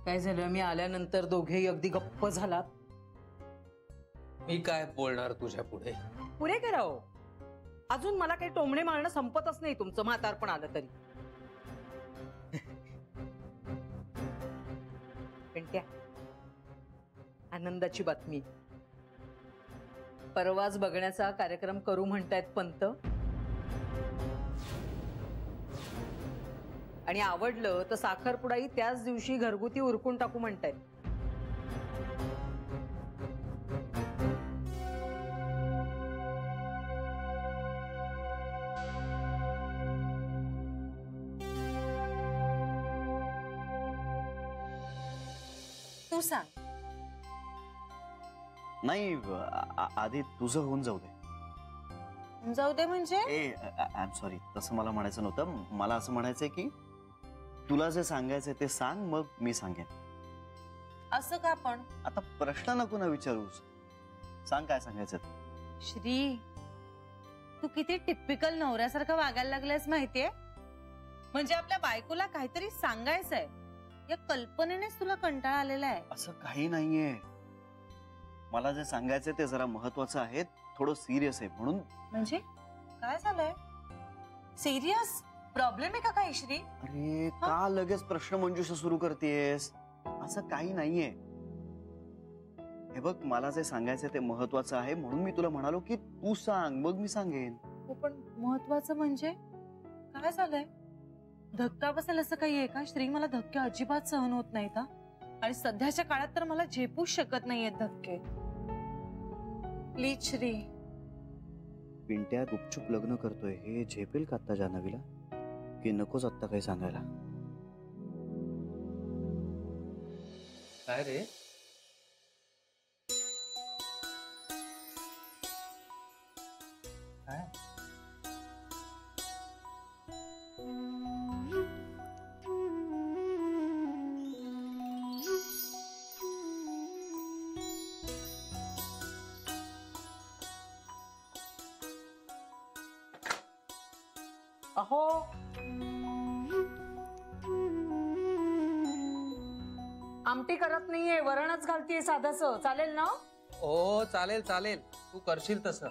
काय झालं? मी आल्यानंतर दोघेही अगदी गप्प झालात. मी काय बोलणार तुझ्या पुढे? पुरे करा हो. अजून मला काही टोमणे मारणं संपतच नाही तुमचं, म्हातारपण आलं तरी. पिंट्या, आनंदाची बातमी. परवाच बघण्याचा कार्यक्रम करू म्हणतायत पंत. आणि आवडलं तर साखरपुडाही त्याच दिवशी घरगुती उरकून टाकू म्हणतायत. तू सांग. नाही, आधी तुझं होऊन जाऊ दे. जाऊ दे म्हणजे? आय एम सॉरी, तसं मला म्हणायचं नव्हतं. मला असं म्हणायचंय की तुला जे सांगायचंय ते सांग, मग मी सांगेन. असं का पण? आता प्रश्न नको ना विचारूस, सांग काय सांगायचं. श्री, तू किती टिपिकल नवऱ्यासारखं वागायला लागलायस माहितीये. म्हणजे आपल्या बायकोला काहीतरी सांगायचंय या कल्पनेनेच तुला कंटाळा आलेला आहे. असं काही नाहीये. मला जे सांगायचंय ते जरा महत्वाचं आहे, थोडं सिरियस आहे म्हणून. म्हणजे काय झालंय? सिरियस प्रॉब्लेम आहे का काही श्री? अरे का लगेच प्रश्न मंजुषा सुरू करतेस? असं काही नाहीये. हे बघ, मला जे सांगायचंय ते महत्वाचं आहे म्हणून मी तुला म्हणालो की तू सांग, मग मी सांगेन. हो, पण महत्वाचं म्हणजे काय झालंय? धक्का बसेल असं काही आहे का श्री? मला धक्के अजिबात सहन होत नाहीत. आणि सध्याच्या काळात तर मला झेपूच शकत नाहीयेत धक्के. प्लीज श्री. पिंट्या गुपचूप लग्न करतोय हे झेपेल का आत्ता जान्हवीला? की नकोच आत्ता काही सांगायला? काय रे? काय? अहो, आमटी करत नाहीये, वरणच घालतीये साधंसं. चालेल ना? हो चालेल चालेल, तू करशील तसं.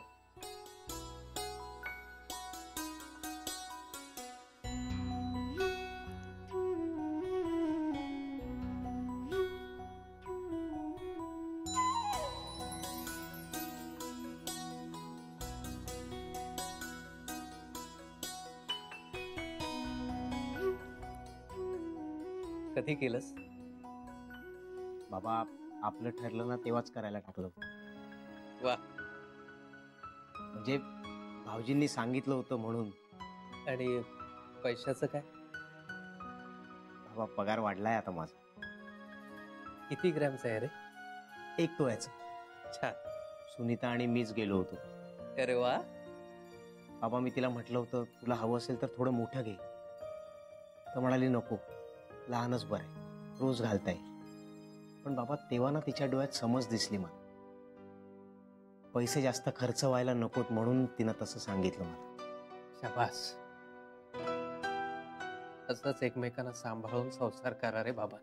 कधी केलंस? बाबा, आपलं ठरलं ना तेव्हाच करायला टाकलं. वा. म्हणजे भाऊजींनी सांगितलं होतं म्हणून. आणि पैशाचं काय? बाबा, पगार वाढलाय आता माझा. किती ग्रॅमचा आहे रे? 1 तोळ्याचं. छान. सुनीता आणि मीच गेलो होतो. अरे वा. बाबा, मी तिला म्हटलं होतं तुला हवं असेल तर थोडं मोठं घे. तर म्हणाली नको, लहानच बरं आहे, रोज घालता येईल. पण बाबा, तेव्हा ना तिच्या डोळ्यात समज दिसली मला. पैसे जास्त खर्च व्हायला नकोत म्हणून तिनं तसं सांगितलं मला. शाबास. असंच एकमेकांना सांभाळून संसार करा रे बाबा.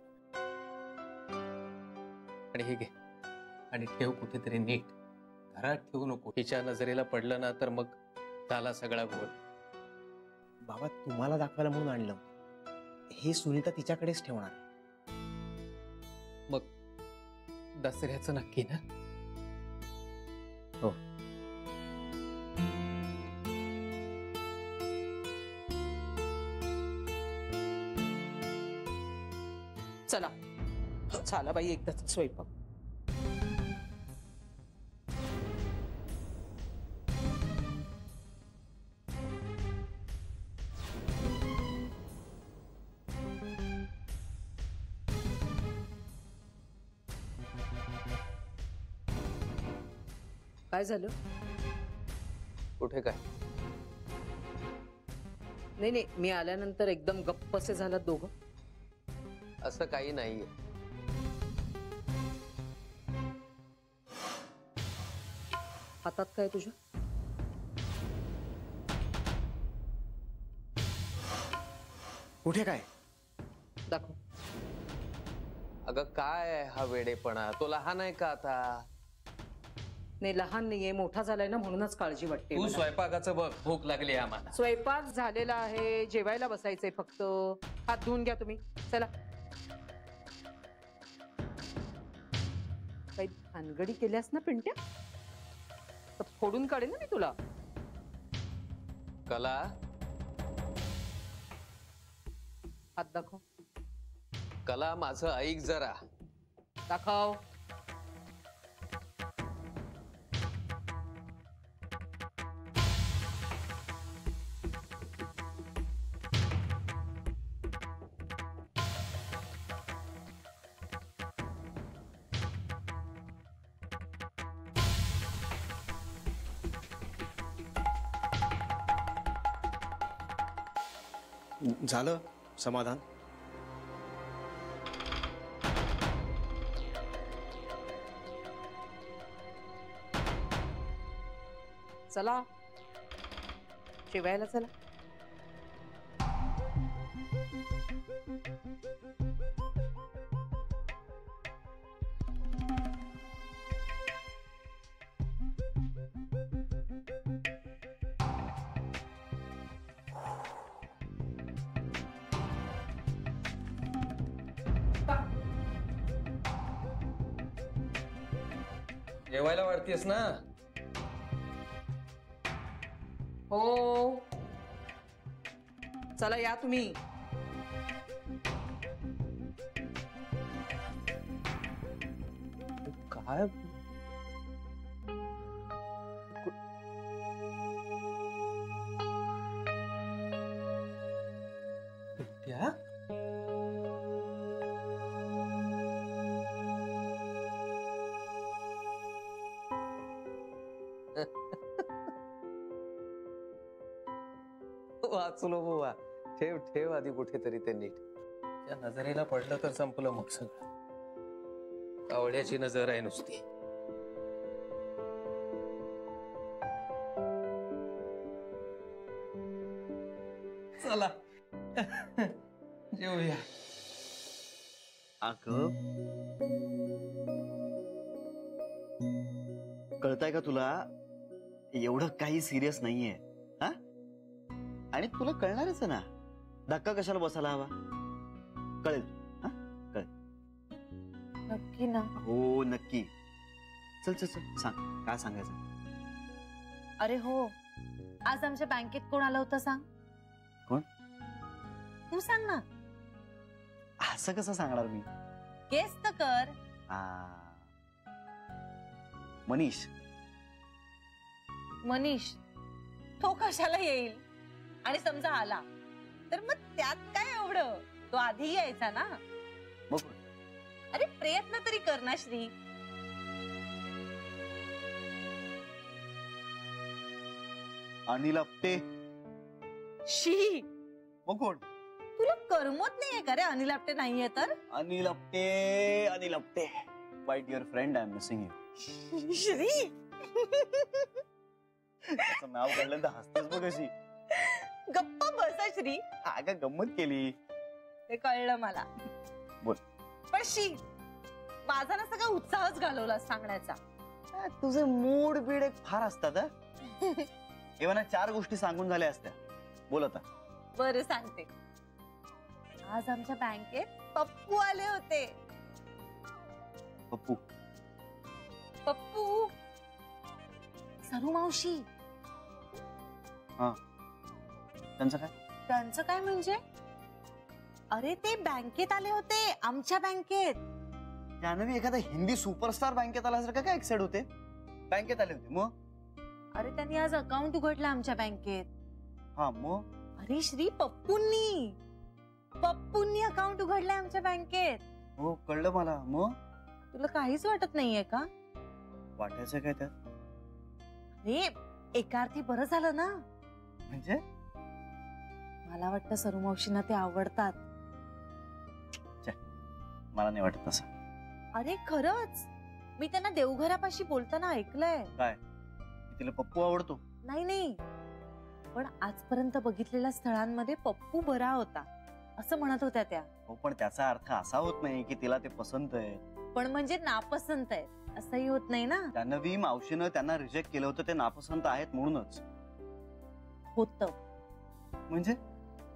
आणि हे घे आणि ठेव कुठेतरी नीट. घरात ठेवू नको. तिच्या नजरेला पडलं ना तर मग झाला सगळा गोल. बाबा, तुम्हाला दाखवायला म्हणून आणलं. हे सुनीता तिच्याकडेच ठेवणार. मग दसऱ्याचं नक्की ना? हो. चला, झाला बाई एकदाच स्वयंपाक. काय झालं? कुठे काय? नाही नाही, मी आल्यानंतर एकदम गप्पसे झालात दोघं. असं काही नाहीये. हातात काय तुझ्या? कुठे काय? दाखव. अगं काय हा वेडेपणा, तो लहान आहे का आता? नाही लहान नाहीये, मोठा झालाय ना, म्हणूनच काळजी वाटते तू मला. स्वयंपाकाचं बघ, भूक लागली आहे आम्हाला. स्वयंपाक झालेला आहे, जेवायला बसायचंय फक्त. हात धुवून घ्या तुम्ही, चला. काही भानगडी केल्यास ना पिंट्या, तर फोडून काढेन ना मी तुला. कला, हात दाखव. कला माझं ऐक जरा. दाखव. झालं समाधान? चला जेवायला चला. जेवायला वाढतेस ना? हो चला या तुम्ही. काय विद्या? वाचलो बुवा. ठेव ठेव आधी कुठेतरी ते नीट. त्या नजरेला पडलं तर संपलं मग सगळं. कावळ्याची नजर आहे नुसती. चला जेवूया. अगं कळतंय का तुला, एवढं काही सिरियस नाहीये. हा, आणि तुला कळणारच आहे ना, धक्का कशाला बसायला हवा. कळेल. हा कळेल. नक्की ना? हो नक्की. चल चल चल सांग काय सांगायचं. अरे हो, आज आमच्या बँकेत कोण आलं होतं सांग? कोण? तू सांग ना. असं कसं सांगणार मी. गेस तर कर. मनीष. मनीष. तो कशाला येईल, आणि समजा आला तर मग त्यात काय एवढं, तो आधी यायचा ना. मग अरे प्रयत्न तरी कर ना श्री. अनिल आपटे. शी, मग कोण? तुला करमत नाहीये का रे अनिल आपटे नाहीये तर? Anil Apte. Anil Apte, my dear friend, I am missing you. Shri त्याचं नाव काढलं तर हसतेस बघ अशी. गप्पा बसा श्री. अगं गंमत केली. ते कळलं मला. बोल. पण शी, माझा ना सगळा उत्साहच घालवला सांगण्याचा. तुझे मूड बीड एक फार असतात. एव्हा 4 गोष्टी सांगून झाल्या असत्या. बोल आता. बरं सांगते. आज आमच्या बँकेत पप्पू आले होते. पप्पू? पप्पू, सरू मावशी. हा, त्यांचं काय? त्यांचं काय म्हणजे? अरे ते बँकेत आले होते, आमच्या बँकेत. जान्हवी, एखादा हिंदी सुपरस्टार बँकेत आल्यासारखं काय एक्साइट होते. बँकेत आले होते मग? अरे त्यांनी आज अकाउंट उघडलं आमच्या बँकेत. हा मग? अरे श्री, पप्पूंनी अकाउंट उघडलंय आमच्या बँकेत. हो कळलं मला. मग तुला काहीच वाटत नाहीये का? वाटायचं काय त्यात? अरे एका अर्थी बरं झालं ना. म्हणजे मला वाटतं सरू मावशींना ते आवडतात. मला नाही वाटत तसं. अरे खरंच, मी त्यांना देवघरापाशी बोलताना ऐकलंय. काय? तिला पप्पू आवडतो? नाही, पण आजपर्यंत बघितलेल्या स्थळांमध्ये पप्पू बरा होता असं म्हणत होत्या त्या. हो, पण त्याचा अर्थ असा होत नाही की तिला ते पसंत आहे. पण म्हणजे नापसंत आहे असंही होत नाही ना. जान्हवी, मावशीनं त्यांना रिजेक्ट केलं होतं ते नापसंत आहेत म्हणूनच. होतं. म्हणजे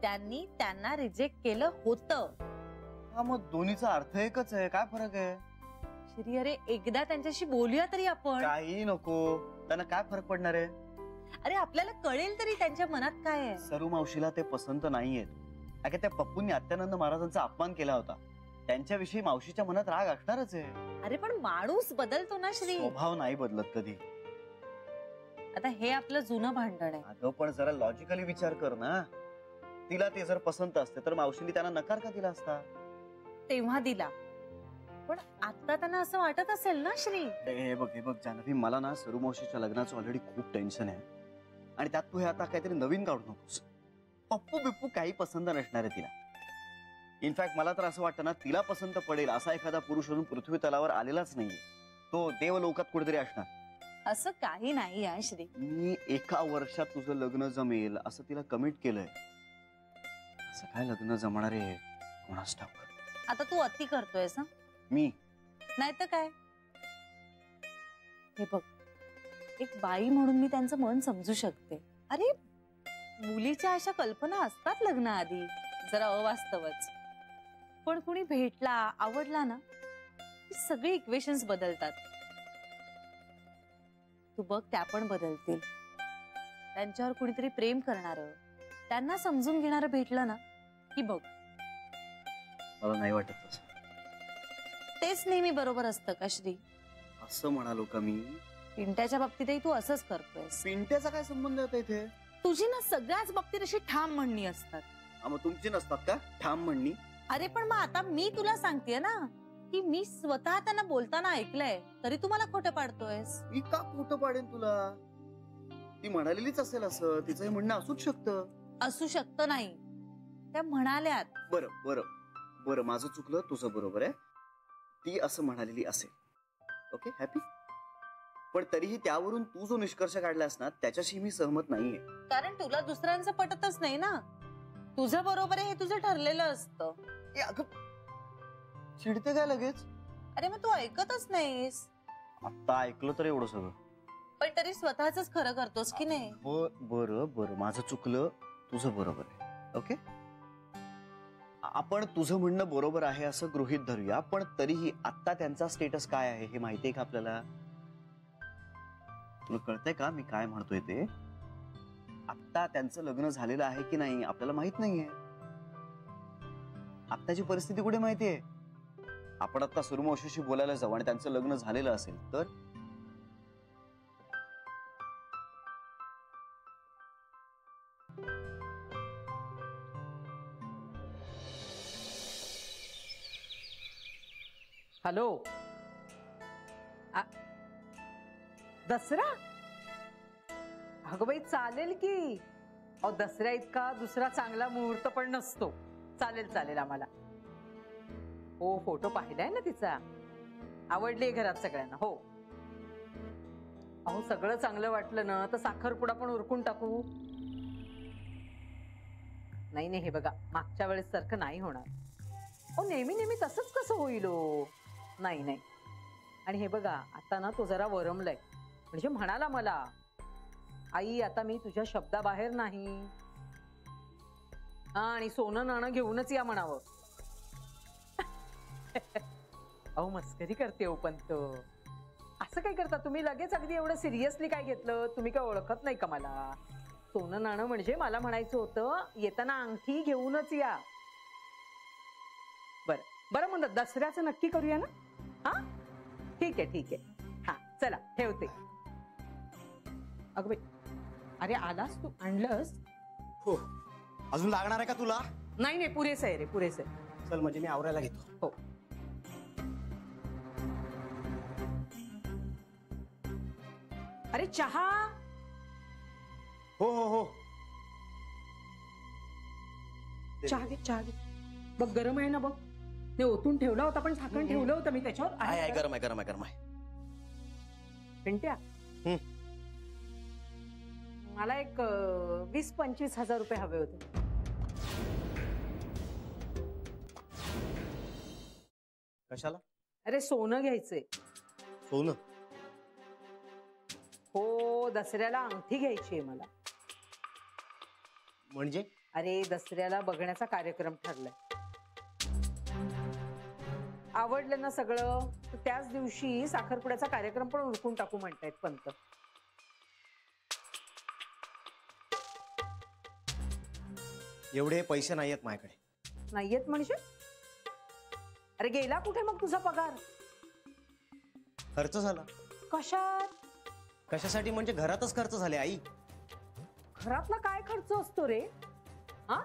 त्यांनी त्यांना रिजेक्ट केलं होतं. हा, मग दोन्हीचा अर्थ एकच आहे, काय फरक आहे? श्री, अरे एकदा त्यांच्याशी बोलूया तरी आपण. काही नको, त्यांना काय फरक पडणार आहे? अरे आपल्याला कळेल तरी त्यांच्या मनात काय आहे. सरू मावशीला ते पसंत नाहीयेत. अगं, त्या पप्पूंनी अत्यानंद महाराजांचा अपमान केला होता, त्यांच्याविषयी मावशीच्या मनात राग असणारच आहे. अरे पण माणूस बदलतो ना श्री. स्वभाव नाही बदलत कधी. आता हे आपलं जुनं भांडण आहे. अगं, पण जरा लॉजिकली विचार कर ना. तिला ते जर पसंत असते तर मावशीने त्यांना नकार का दिला असता? तेव्हा दिला, पण आता त्यांना असं वाटत असेल ना श्री. हे बघ जान्हवी, मला ना सरू मावशीच्या लग्नाचं ऑलरेडी खूप टेन्शन आहे, आणि त्यात तू हे आता काहीतरी नवीन काढू नकोस. पप्पू बिप्पू काही पसंत नसणार आहे तिला. इनफॅक्ट मला तर असं वाटतं ना, तिला पसंत पडेल असा एखादा पुरुष अजून पृथ्वी तलावर आलेलाच नाहीये. तो देवलोकात कुठेतरी असणार. असं काही नाही आहे श्री. मी 1 वर्षात तुझं लग्न जमेल असं तिला कमिट केलंय. असं काय लग्न जमणार आहे कोणास ठाऊक. आता तू अति करतोयस. मी नाही तर काय. हे बघ, एक बाई म्हणून मी त्यांचं मन समजू शकते. अरे मुलीच्या अशा कल्पना असतात लग्नाआधी, जरा अवास्तवच. पण कुणी भेटला, आवडला ना, की सगळे इक्वेशन्स बदलतात. तू बघ, त्या पण बदलतील. त्यांच्यावर कुणीतरी प्रेम करणारं, त्यांना समजून घेणारं भेटलं ना की बघ. मला नाही वाटत तसं. तेच नेहमी बरोबर असतं का श्री? असं म्हणालो का मी? पिंट्याच्या बाबतीतही तू असंच करतोयस. पिंट्याचा काय संबंध होता इथे? तुझी ना सगळ्याच बाबतीत अशी ठाम म्हणणी असतात. मग तुमची नसतात का ठाम म्हणणी? अरे पण मग आता मी तुला सांगतेय ना की मी स्वतः त्यांना बोलताना ऐकलंय, तरी तू मला खोटं पाडतोयस. मी का खोटं पाडेन तुला? ती म्हणालेलीच असेल असं, तिचं हे म्हणणं असूच शकतं. असू शकतं नाही, त्या म्हणाल्यात. बरं बरं बरं, माझं चुकलं, तुझं बरोबर आहे. ती असं म्हणालेली असेल, ओके, हॅपी. पण तरीही त्यावरून तू जो निष्कर्ष काढलास ना, त्याच्याशी मी सहमत नाहीये. कारण तुला दुसऱ्यांचं पटतच नाही ना. तुझं बरोबर आहे हे तुझं ठरलेलं असतं. चिडते काय लगेच? अरे मग तू ऐकतच नाहीस. आता ऐकलं तर एवढं सगळं, पण तरी स्वतःच खरं करतोस की नाही. बरं बरं, माझं चुकलं, तुझं बरोबर आहे, ओके. आपण तुझं म्हणणं बरोबर आहे असं गृहीत धरूया, पण तरीही आता त्यांचा स्टेटस काय आहे हे माहितीये का आपल्याला? तुला कळतंय का मी काय म्हणतोय ते? आता त्यांचं लग्न झालेलं आहे की नाही आपल्याला माहित नाहीये. आत्ताची परिस्थिती कुठे माहितीये? आपण आता सुरुमावशीशी बोलायला जाऊ आणि त्यांचं लग्न झालेलं असेल तर? हॅलो, दसरा? अगं बाई चालेल की. अहो दसऱ्या इतका दुसरा चांगला मुहूर्त पण नसतो. चालेल चालेल आम्हाला. हो, फोटो पाहिलाय ना तिचा, आवडली घरात सगळ्यांना. हो अहो, सगळं चांगलं वाटलं ना तर साखरपुडा पण उरकून टाकू. नाही नाही, हे बघा, मागच्या वेळेस सारखं नाही होणार. हो, नेहमी नेहमी तसंच कसं होईल? नाही नाही. आणि हे बघा, आता ना तो जरा वरमलाय. म्हणजे म्हणाला मला, आई आता मी तुझ्या शब्दाबाहेर नाही. हा, आणि सोनं नाणं घेऊनच या म्हणावं. अहो मस्करी करते हो, पण तो असं काय करता तुम्ही? लगेच अगदी एवढं सिरियसली काय घेतलं? तुम्ही काय ओळखत नाही का मला? सोनं नाणं म्हणजे मला म्हणायचं होतं येताना अंगठी घेऊनच या. बरं बरं, म्हणतात दसऱ्याचं नक्की करूया ना? हा ठीक आहे ठीक आहे. हा चला ठेवते. अगं बाई, अरे आलास तू, आणलंस? हो, अजून लागणार आहे का तुला? नाही नाही, पुरेसं आहे रे, पुरेसं आहे. चल म्हणजे मी आवरायला घेतो. हो. अरे चहा? हो हो हो, चहा घे, चहा घे. बघ गरम आहे ना, बघ. ते ओतून ठेवला होता, पण झाकण ठेवलं होतं मी त्याच्यावर. आहे गरम आहे गरम आहे गरम आहे. पिंट्या, मला एक 20-25 हजार रुपये हवे होते. कशाला? अरे सोनं घ्यायचंय. सोनं? हो, दसऱ्याला अंगठी घ्यायची आहे मला. म्हणजे? अरे दसऱ्याला बघण्याचा कार्यक्रम ठरलाय. आवडलं ना सगळं तर त्याच दिवशी साखरपुड्याचा कार्यक्रम पण उरकून टाकू म्हणतायत पंत. एवढे पैसे नाही आहेत माझ्याकडे. नाहीयेत म्हणजे? अरे गेला कुठे मग तुझा पगार? खर्च झाला. कशात? कशासाठी म्हणजे घरातच खर्च झाले आई. घरातला काय खर्च असतो रे? हा,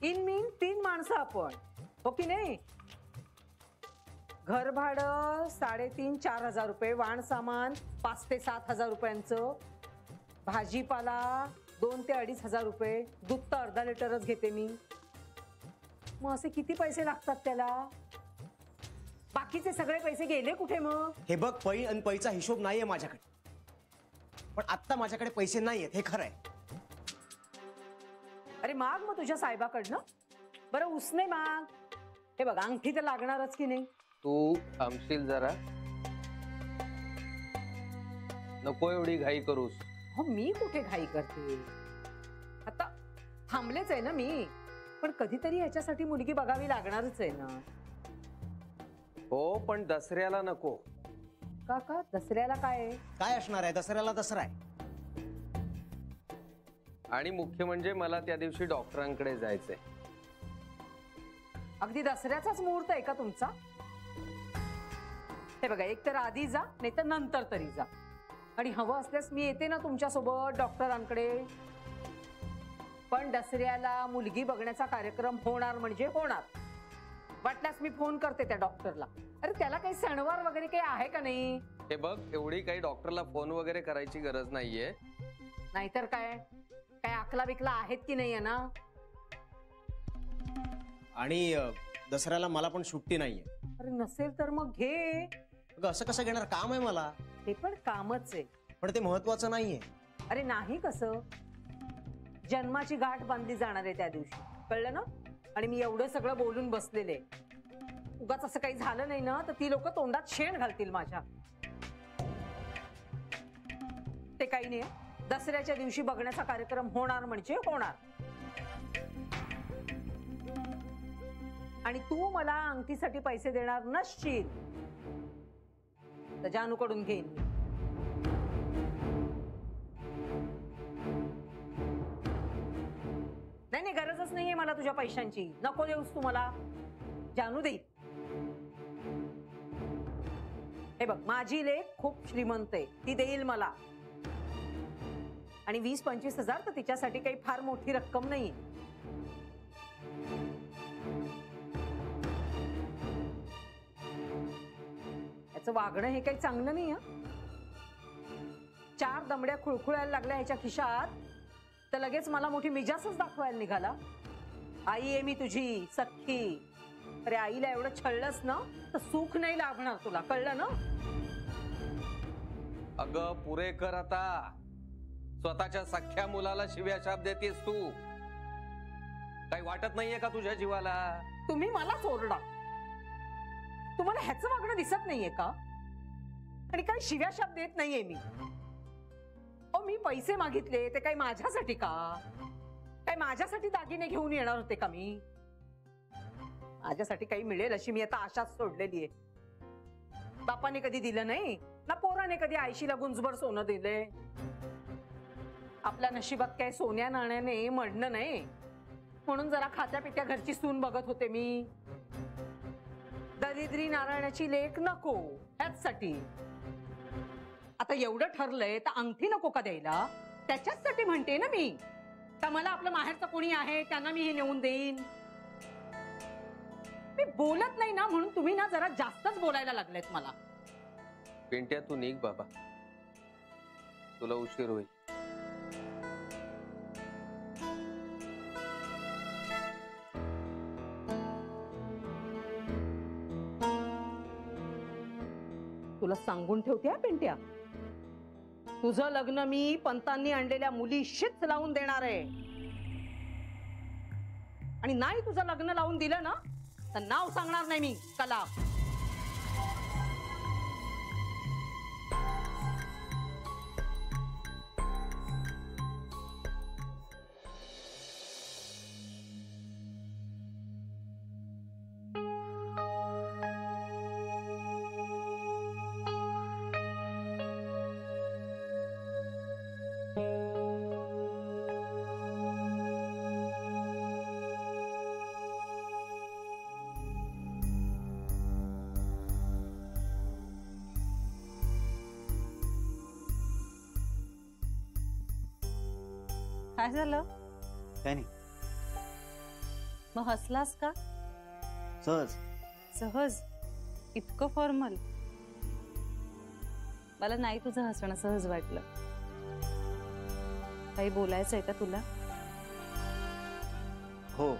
इन मीन 3 माणसं आपण, हो की नाही? घर भाडं 3,500-4 हजार रुपये, वाण सामान 5,000 ते 7,000 रुपयांचं, भाजीपाला 2,000 ते 2,500 रुपये, दूध तर अर्धा लिटरच घेते मी. मग असे किती पैसे लागतात त्याला? बाकीचे सगळे पैसे गेले कुठे मग? हे बघ, पै आणि पैचा हिशोब नाहीये माझ्याकडे. पण आता माझ्याकडे पैसे नाहीयेत, हे खरं आहे. अरे माग मग तुझ्या साहेबाकडनं. बरं उसने माग. हे बघ, अंगठी तर लागणारच की नाही? तू थांबशील जरा? नको एवढी घाई करूस. हो, मी कुठे घाई करते? आता थांबलेच आहे ना मी. पण कधीतरी ह्याच्यासाठी मुलगी बघावी लागणारच आहे ना. हो, पण दसऱ्याला नको. का दसऱ्याला काय आहे? काय असणार आहे? दसऱ्याला दसरा आहे. आणि मुख्य म्हणजे मला त्या दिवशी डॉक्टरांकडे जायचंय. अगदी दसऱ्याचाच मुहूर्त आहे का तुमचा? हे बघा, एक तर आधी जा, नाही तर नंतर तरी जा. आणि हवं असल्यास मी येते ना तुमच्यासोबत डॉक्टरांकडे. पण दसऱ्याला मुलगी बघण्याचा कार्यक्रम होणार म्हणजे होणार. वाटल्यास मी फोन करते त्या डॉक्टरला. अरे त्याला काही सणवार वगैरे काही आहे का नाही? हे बघ, एवढी काही डॉक्टरला फोन वगैरे करायची गरज नाहीये. नाहीतर काय आकला बिकला आहेत की नाहीये ना? आणि दसऱ्याला मला पण सुट्टी नाहीये. अरे नसेल तर मग घे. अगं, असं कसं घेणार? काम आहे मला. ते पण कामच आहे. पण ते महत्वाचं नाहीये. अरे नाही कसं? जन्माची गाठ बांधली जाणार आहे त्या दिवशी, कळलं ना? आणि मी एवढं सगळं बोलून बसलेले. उगाच असं काही झालं नाही ना तर ती लोक तोंडात शेण घालतील माझ्या. ते काही नाही, दसऱ्याच्या दिवशी बघण्याचा कार्यक्रम होणार म्हणजे होणार. आणि तू मला अंगठीसाठी पैसे देणार नसशील तर जानूकडून घेईन मी. नाही, गरजच नाहीये मला तुझ्या पैशांची. नको देऊस तू मला. जानू देईल. हे बघ, माझी लेक खूप श्रीमंत आहे, ती देईल मला. आणि 20-25 हजार तर तिच्यासाठी काही फार मोठी रक्कम नाही. याचं वागणं हे काही चांगलं नाही. 4 दमड्या खुळखुळायला लागल्या ह्याच्या खिशात तर लगेच मला मोठी मिजासच दाखवायला निघाला. आई आहे मी तुझी सख्खी. अरे आईला एवढं छळलंस ना तर सुख नाही लाभणार तुला, कळलं ना? अगं पुरे कर आता. स्वतःच्या सख्ख्या मुलाला शिव्या शाप देतेस तू. काही वाटत नाहीये का तुझ्या जीवाला? तुम्ही मला चोरडा. तुम्हाला ह्याचं वागणं दिसत नाहीये का? आणि काही शिव्या शाप देत नाहीये मी. मी पैसे मागितले ते काही माझ्यासाठी का? काय माझ्यासाठी दागिने घेऊन येणार होते का मी? माझ्यासाठी काही मिळेल अशी मी आता आशाच सोडलेली आहे. बापाने कधी दिलं नाही ना, पोराने कधी आईशीला गुंजभर सोनं दिले. आपल्या नशिबात काय सोन्या नाण्याने मडणं नाही, म्हणून जरा खात्या पित्या घरची सून बघत होते मी. दरिद्री नारायणाची लेक नको ह्याचसाठी. आता एवढं ठरलंय तर अंगठी नको का द्यायला? त्याच्याचसाठी म्हणते ना मी. तर मला आपलं माहेरचं कोणी आहे त्यांना मी हे नेऊन देईन. मी बोलत नाही ना म्हणून तुम्ही ना जरा जास्तच बोलायला लागलेत मला. पिंट्या तू निघ बाबा, तुला उशीर होईल. तुला सांगून ठेवते हा पिंट्या, तुझं लग्न मी पंतांनी आणलेल्या मुलीशीच लावून देणार आहे. आणि नाही तुझं लग्न लावून दिलं ना तर नाव सांगणार नाही मी कला. काय झालं? काय नाही, मग हसलास का? सहज. सहज? इतकं फॉर्मल? मला नाही तुझं हसणं सहज वाटलं. काही बोलायचंय का तुला? हो,